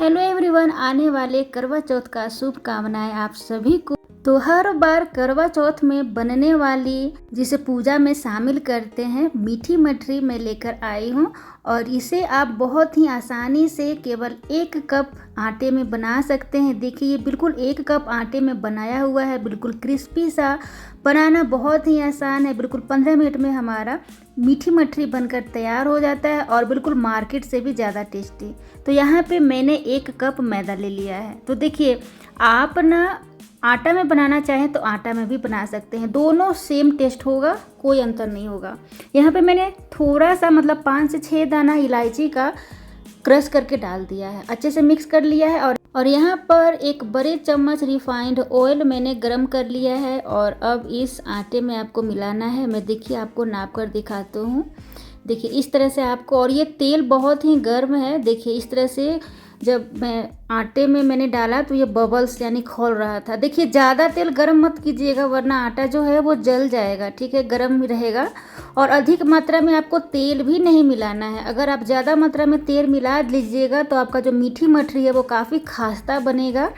Hello everyone, आने वाले करवा चौथ का शुभकामनाएं आप सभी को। तो हर बार करवा चौथ में बनने वाली जिसे पूजा में शामिल करते हैं मीठी मठरी मैं लेकर आई हूँ और इसे आप बहुत ही आसानी से केवल 1 कप आटे में बना सकते हैं। देखिए ये बिल्कुल 1 कप आटे में बनाया हुआ है, बिल्कुल क्रिस्पी सा। बनाना बहुत ही आसान है, बिल्कुल 15 मिनट में हमारा मीठी मठरी बनकर तैयार हो जाता है और बिल्कुल मार्केट से भी ज़्यादा टेस्टी। तो यहाँ पे मैंने 1 कप मैदा ले लिया है। तो देखिए आप ना आटा में बनाना चाहें तो आटा में भी बना सकते हैं, दोनों सेम टेस्ट होगा, कोई अंतर नहीं होगा। यहाँ पे मैंने थोड़ा सा मतलब 5 से 6 दाना इलायची का क्रश करके डाल दिया है, अच्छे से मिक्स कर लिया है। और यहाँ पर 1 बड़े चम्मच रिफाइंड ऑयल मैंने गरम कर लिया है और अब इस आटे में आपको मिलाना है। मैं देखिए आपको नाप कर दिखाता हूँ। देखिए इस तरह से आपको, और ये तेल बहुत ही गर्म है। देखिए इस तरह से जब मैं आटे में मैंने डाला तो ये बबल्स यानी खोल रहा था। देखिए ज़्यादा तेल गर्म मत कीजिएगा वरना आटा जो है वो जल जाएगा, ठीक है, गर्म ही रहेगा। और अधिक मात्रा में आपको तेल भी नहीं मिलाना है। अगर आप ज़्यादा मात्रा में तेल मिला लीजिएगा तो आपका जो मीठी मठरी है वो काफ़ी खास्ता बनेगा,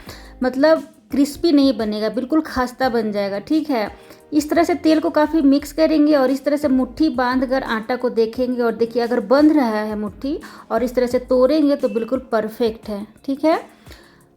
मतलब क्रिस्पी नहीं बनेगा, बिल्कुल खास्ता बन जाएगा, ठीक है। इस तरह से तेल को काफ़ी मिक्स करेंगे और इस तरह से मुट्ठी बांध कर आटा को देखेंगे और देखिए अगर बंध रहा है मुट्ठी और इस तरह से तोड़ेंगे तो बिल्कुल परफेक्ट है, ठीक है।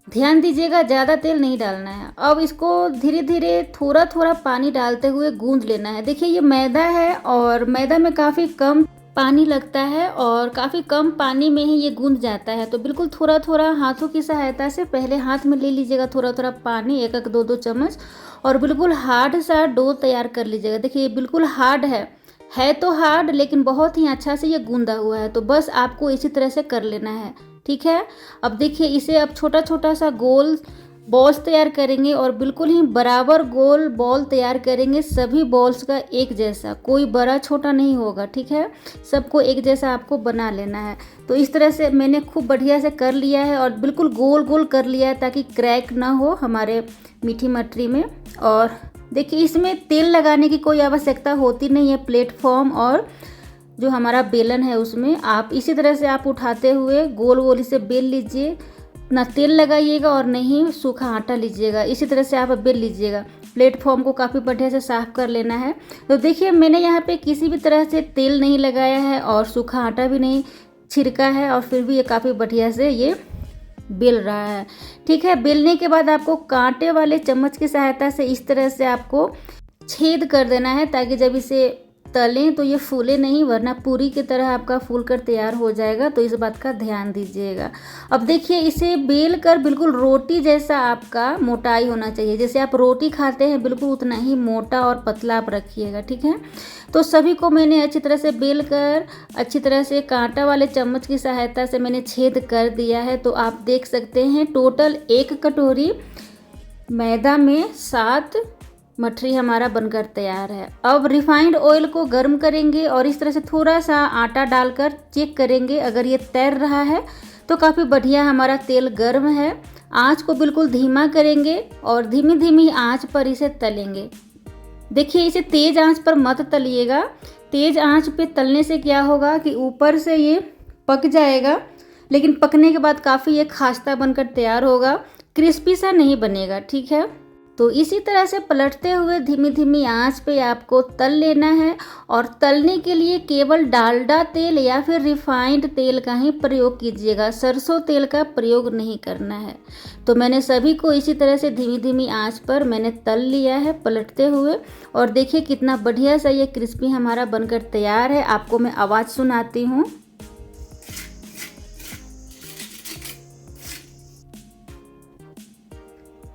ध्यान दीजिएगा ज़्यादा तेल नहीं डालना है। अब इसको धीरे धीरे थोड़ा थोड़ा पानी डालते हुए गूंद लेना है। देखिए ये मैदा है और मैदा में काफ़ी कम पानी लगता है और काफ़ी कम पानी में ही ये गूंद जाता है। तो बिल्कुल थोड़ा थोड़ा हाथों की सहायता से पहले हाथ में ले लीजिएगा थोड़ा थोड़ा पानी, 1-1 2-2 चम्मच, और बिल्कुल हार्ड सा डो तैयार कर लीजिएगा। देखिए ये बिल्कुल हार्ड है तो हार्ड, लेकिन बहुत ही अच्छा से ये गूंदा हुआ है। तो बस आपको इसी तरह से कर लेना है, ठीक है। अब देखिए इसे अब छोटा छोटा सा गोल बॉल्स तैयार करेंगे और बिल्कुल ही बराबर गोल बॉल तैयार करेंगे। सभी बॉल्स का एक जैसा, कोई बड़ा छोटा नहीं होगा, ठीक है। सबको एक जैसा आपको बना लेना है। तो इस तरह से मैंने खूब बढ़िया से कर लिया है और बिल्कुल गोल गोल कर लिया है ताकि क्रैक ना हो हमारे मीठी मठरी में। और देखिए इसमें तेल लगाने की कोई आवश्यकता होती नहीं है। प्लेटफॉर्म और जो हमारा बेलन है उसमें आप इसी तरह से आप उठाते हुए गोल गोल इसे बेल लीजिए। ना तेल लगाइएगा और नहीं सूखा आटा लीजिएगा, इसी तरह से आप बेल लीजिएगा। प्लेटफॉर्म को काफ़ी बढ़िया से साफ़ कर लेना है। तो देखिए मैंने यहाँ पे किसी भी तरह से तेल नहीं लगाया है और सूखा आटा भी नहीं छिड़का है और फिर भी ये काफ़ी बढ़िया से ये बेल रहा है, ठीक है। बेलने के बाद आपको कांटे वाले चम्मच की सहायता से इस तरह से आपको छेद कर देना है ताकि जब इसे तलें तो ये फूले नहीं, वरना पूरी की तरह आपका फूल कर तैयार हो जाएगा। तो इस बात का ध्यान दीजिएगा। अब देखिए इसे बेल कर बिल्कुल रोटी जैसा आपका मोटाई होना चाहिए। जैसे आप रोटी खाते हैं बिल्कुल उतना ही मोटा और पतला आप रखिएगा, ठीक है। तो सभी को मैंने अच्छी तरह से बेल कर अच्छी तरह से कांटा वाले चम्मच की सहायता से मैंने छेद कर दिया है। तो आप देख सकते हैं टोटल 1 कटोरी मैदा में 7 मठरी हमारा बनकर तैयार है। अब रिफाइंड ऑयल को गर्म करेंगे और इस तरह से थोड़ा सा आटा डालकर चेक करेंगे। अगर ये तैर रहा है तो काफ़ी बढ़िया हमारा तेल गर्म है। आंच को बिल्कुल धीमा करेंगे और धीमी धीमी आंच पर इसे तलेंगे। देखिए इसे तेज़ आंच पर मत तलिएगा। तेज़ आंच पे तलने से क्या होगा कि ऊपर से ये पक जाएगा, लेकिन पकने के बाद काफ़ी ये खास्ता बनकर तैयार होगा, क्रिस्पी सा नहीं बनेगा, ठीक है। तो इसी तरह से पलटते हुए धीमी धीमी आंच पे आपको तल लेना है। और तलने के लिए केवल डालडा तेल या फिर रिफाइंड तेल का ही प्रयोग कीजिएगा, सरसों तेल का प्रयोग नहीं करना है। तो मैंने सभी को इसी तरह से धीमी धीमी आंच पर मैंने तल लिया है पलटते हुए। और देखिए कितना बढ़िया सा ये क्रिस्पी हमारा बनकर तैयार है। आपको मैं आवाज़ सुनाती हूँ।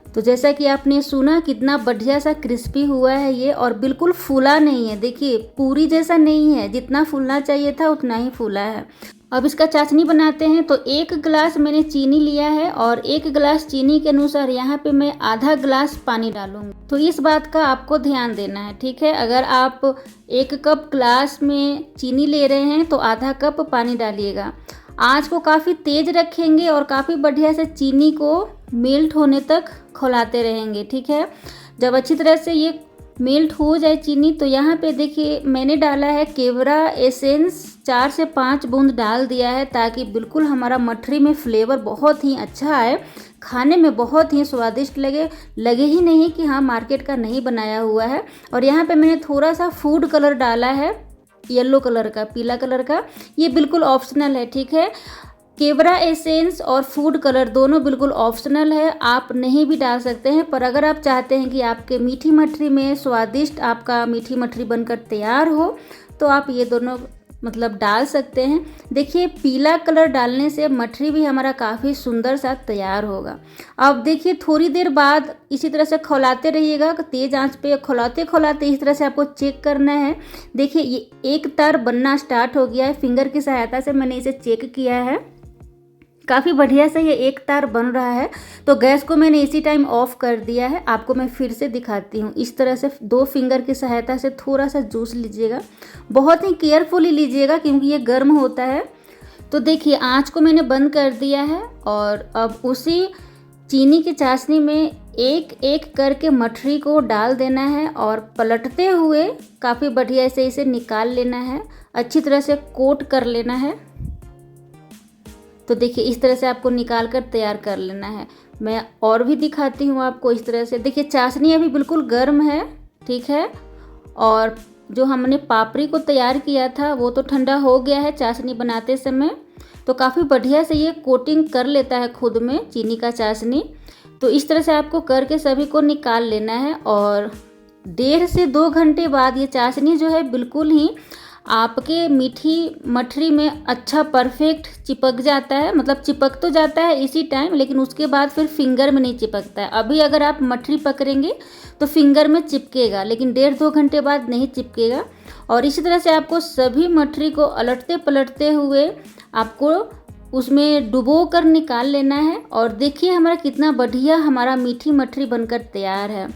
तो जैसा कि आपने सुना कितना बढ़िया सा क्रिस्पी हुआ है ये, और बिल्कुल फूला नहीं है। देखिए पूरी जैसा नहीं है, जितना फूलना चाहिए था उतना ही फूला है। अब इसका चाशनी बनाते हैं। तो 1 गिलास मैंने चीनी लिया है और 1 गिलास चीनी के अनुसार यहाँ पे मैं आधा गिलास पानी डालूंगी। तो इस बात का आपको ध्यान देना है, ठीक है। अगर आप 1 कप गिलास में चीनी ले रहे हैं तो आधा कप पानी डालिएगा। आँच को काफ़ी तेज़ रखेंगे और काफ़ी बढ़िया से चीनी को मेल्ट होने तक खौलाते रहेंगे, ठीक है। जब अच्छी तरह से ये मेल्ट हो जाए चीनी, तो यहाँ पे देखिए मैंने डाला है केवड़ा एसेंस, 4 से 5 बूंद डाल दिया है, ताकि बिल्कुल हमारा मठरी में फ्लेवर बहुत ही अच्छा आए, खाने में बहुत ही स्वादिष्ट लगे ही नहीं कि हाँ मार्केट का नहीं बनाया हुआ है। और यहाँ पे मैंने थोड़ा सा फूड कलर डाला है, येलो कलर का, पीला कलर का, ये बिल्कुल ऑप्शनल है, ठीक है। केवड़ा एसेंस और फूड कलर दोनों बिल्कुल ऑप्शनल है, आप नहीं भी डाल सकते हैं, पर अगर आप चाहते हैं कि आपके मीठी मठरी में स्वादिष्ट आपका मीठी मठरी बनकर तैयार हो, तो आप ये दोनों मतलब डाल सकते हैं। देखिए पीला कलर डालने से मठरी भी हमारा काफ़ी सुंदर सा तैयार होगा। अब देखिए थोड़ी देर बाद इसी तरह से खौलाते रहिएगा, तेज़ आंच पे खौलाते खौलाते इस तरह से आपको चेक करना है। देखिए ये एक तार बनना स्टार्ट हो गया है, फिंगर की सहायता से मैंने इसे चेक किया है, काफ़ी बढ़िया से ये एक तार बन रहा है। तो गैस को मैंने इसी टाइम ऑफ कर दिया है। आपको मैं फिर से दिखाती हूँ। इस तरह से 2 फिंगर की सहायता से थोड़ा सा जूस लीजिएगा, बहुत ही केयरफुली लीजिएगा क्योंकि ये गर्म होता है। तो देखिए आँच को मैंने बंद कर दिया है और अब उसी चीनी की चाशनी में एक एक करके मठरी को डाल देना है और पलटते हुए काफ़ी बढ़िया से इसे निकाल लेना है, अच्छी तरह से कोट कर लेना है। तो देखिए इस तरह से आपको निकाल कर तैयार कर लेना है। मैं और भी दिखाती हूँ आपको इस तरह से। देखिए चाशनी अभी बिल्कुल गर्म है, ठीक है, और जो हमने पापड़ी को तैयार किया था वो तो ठंडा हो गया है चाशनी बनाते समय। तो काफ़ी बढ़िया से ये कोटिंग कर लेता है खुद में चीनी का चाशनी। तो इस तरह से आपको करके सभी को निकाल लेना है और 1.5 से 2 घंटे बाद ये चाशनी जो है बिल्कुल ही आपके मीठी मठरी में अच्छा परफेक्ट चिपक जाता है। मतलब चिपक तो जाता है इसी टाइम, लेकिन उसके बाद फिर फिंगर में नहीं चिपकता है। अभी अगर आप मठरी पकड़ेंगे तो फिंगर में चिपकेगा, लेकिन 1.5-2 घंटे बाद नहीं चिपकेगा। और इसी तरह से आपको सभी मठरी को अलटते पलटते हुए आपको उसमें डुबो कर निकाल लेना है। और देखिए हमारा कितना बढ़िया हमारा मीठी मठरी बनकर तैयार है।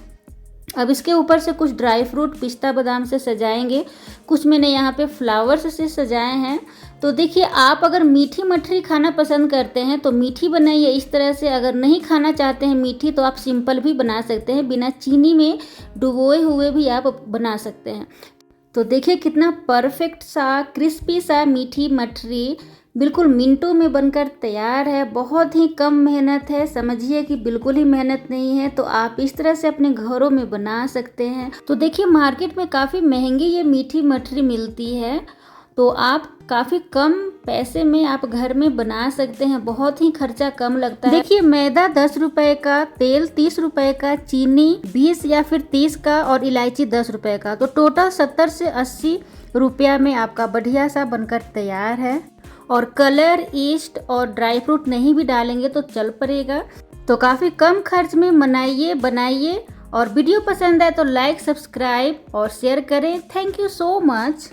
अब इसके ऊपर से कुछ ड्राई फ्रूट पिस्ता बादाम से सजाएंगे, कुछ मैंने यहाँ पे फ्लावर्स से सजाए हैं। तो देखिए आप अगर मीठी मठरी खाना पसंद करते हैं तो मीठी बनाइए इस तरह से, अगर नहीं खाना चाहते हैं मीठी तो आप सिंपल भी बना सकते हैं, बिना चीनी में डुबोए हुए भी आप बना सकते हैं। तो देखिए कितना परफेक्ट सा क्रिस्पी सा मीठी मठरी बिल्कुल मिनटों में बनकर तैयार है। बहुत ही कम मेहनत है, समझिए कि बिल्कुल ही मेहनत नहीं है। तो आप इस तरह से अपने घरों में बना सकते हैं। तो देखिए मार्केट में काफ़ी महंगी ये मीठी मठरी मिलती है, तो आप काफ़ी कम पैसे में आप घर में बना सकते हैं, बहुत ही खर्चा कम लगता है। देखिए मैदा 10 रुपए का, तेल 30 रुपए का, चीनी 20 या फिर 30 का और इलायची 10 रुपए का, तो टोटल 70 से 80 रुपया में आपका बढ़िया सा बनकर तैयार है। और कलर, ईस्ट और ड्राई फ्रूट नहीं भी डालेंगे तो चल पड़ेगा। तो काफ़ी कम खर्च में बनाइए। और वीडियो पसंद आए तो लाइक, सब्सक्राइब और शेयर करें। Thank you so much.